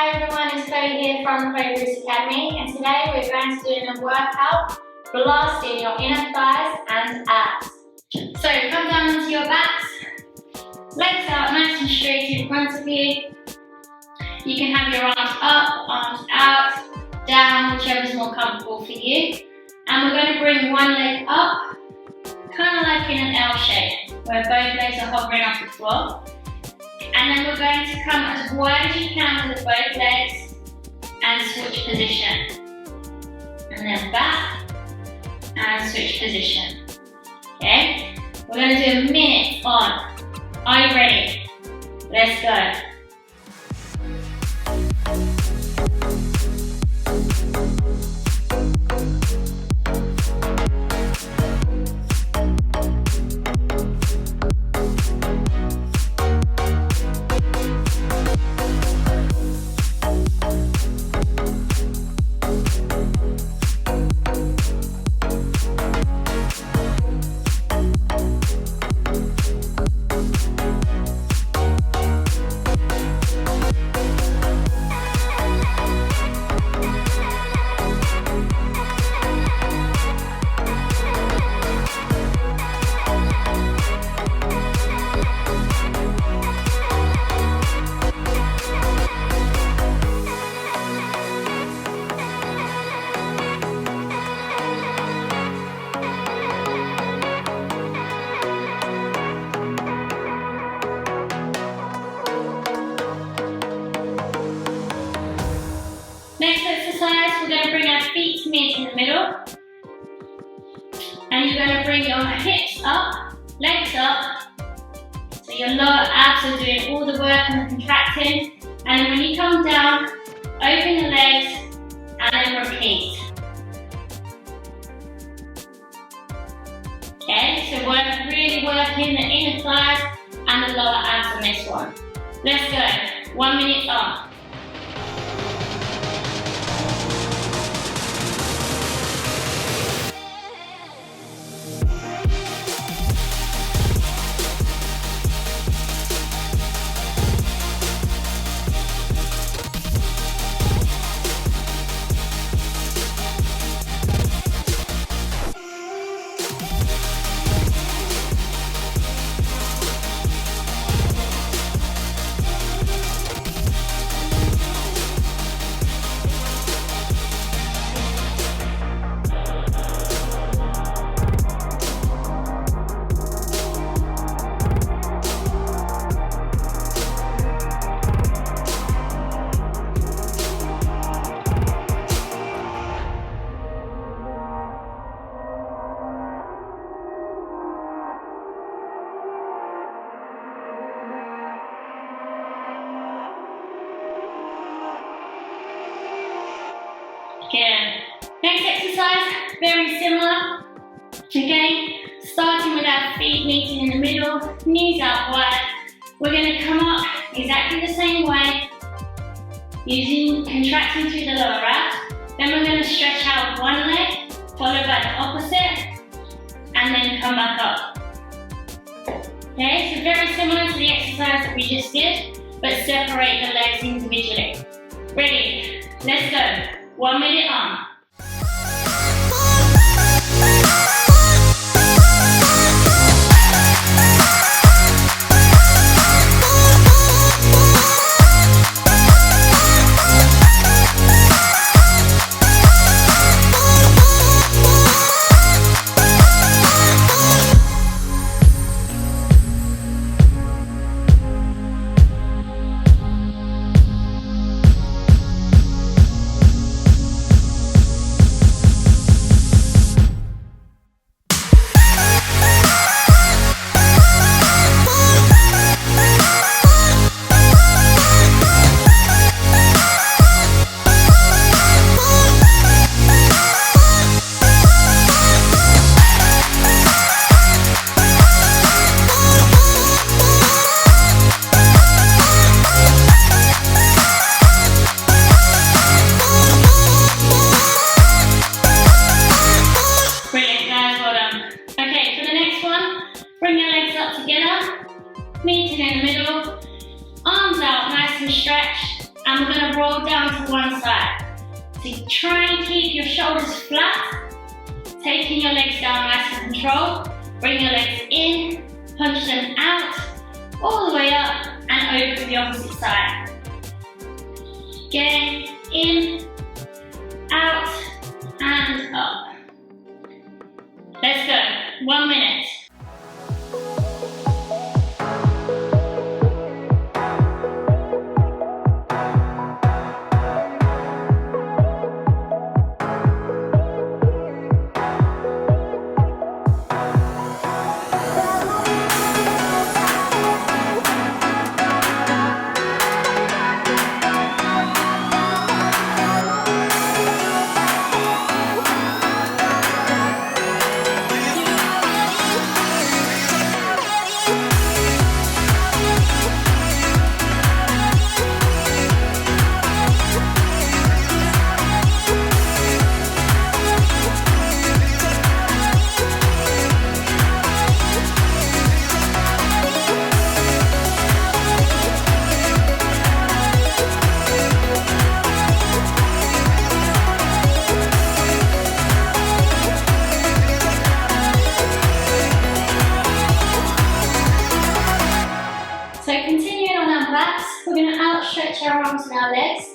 Hi everyone, it's Chloe here from the Korean Academy, and today we're going to do a workout blasting your inner thighs and abs. So come down onto your backs, legs out nice and straight in front of you. You can have your arms up, arms out, down, whichever is more comfortable for you. And we're going to bring one leg up, kind of like in an L shape, where both legs are hovering off the floor. And then we're going to come as wide as you can with both legs and switch position. And then back and switch position. Okay? We're going to do a minute on. Are you ready? Let's go. Next exercise, we're going to bring our feet to meet in the middle. And you're going to bring your hips up, legs up. So your lower abs are doing all the work and the contracting. And then when you come down, open the legs and then repeat. Okay, so we're really working the inner thighs and the lower abs on this one. Let's go. 1 minute on. Again. Next exercise, very similar. Again, starting with our feet meeting in the middle, knees out wide. We're going to come up exactly the same way, contracting through the lower abs. Then we're going to stretch out one leg, followed by the opposite, and then come back up. Okay, so very similar to the exercise that we just did, but separate the legs individually. Ready? Let's go. 1 minute on. and we're going to roll down to one side. So try and keep your shoulders flat, taking your legs down nice and controlled. Bring your legs in, punch them out, all the way up and over to the opposite side. Again, in, out, and up. Let's go, 1 minute. We're going to outstretch our arms and our legs,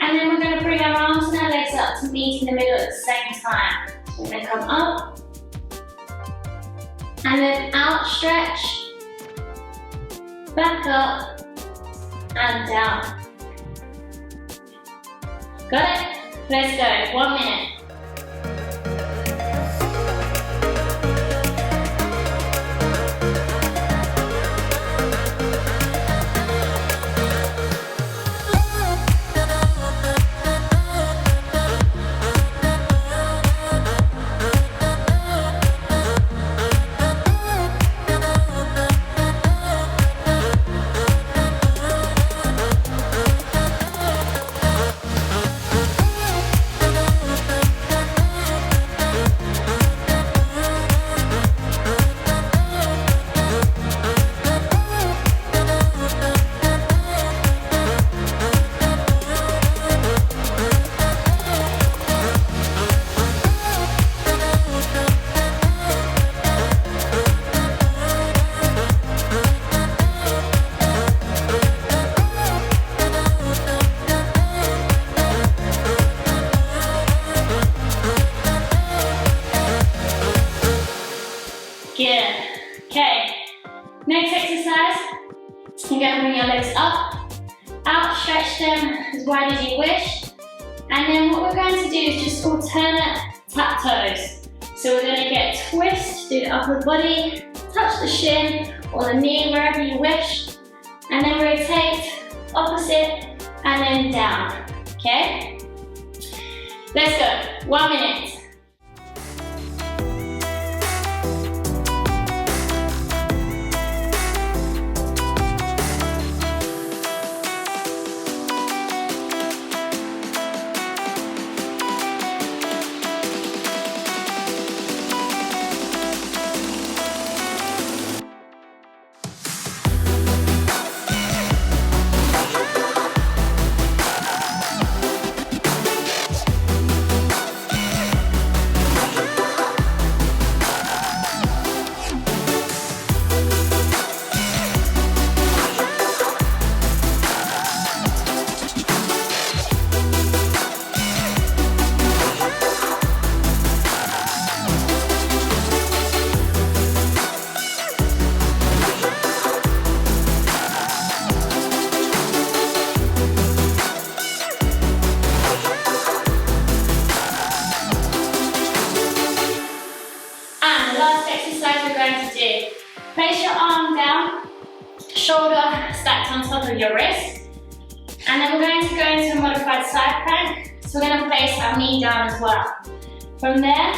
and then we're going to bring our arms and our legs up to meet in the middle at the same time. So we're going to come up, and then outstretch, back up, and down. Got it? Let's go, 1 minute. Good. Okay. Next exercise, you're going to bring your legs up, outstretch them as wide as you wish, and then what we're going to do is just alternate tap toes. So we're going to get a twist, do the upper body, touch the shin or the knee wherever you wish, and then rotate opposite and then down. Okay? Let's go. 1 minute. Place your arm down, shoulder stacked on top of your wrist, and then we're going to go into a modified side plank. So we're going to place our knee down as well. From there,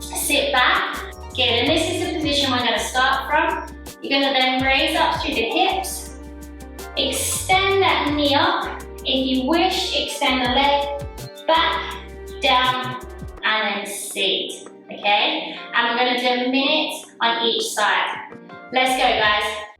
sit back. Good, and this is the position we're going to start from. You're going to then raise up through the hips, extend that knee up. If you wish, extend the leg back, down, and then seat. Okay? And we're going to do a minute on each side. Let's go, guys.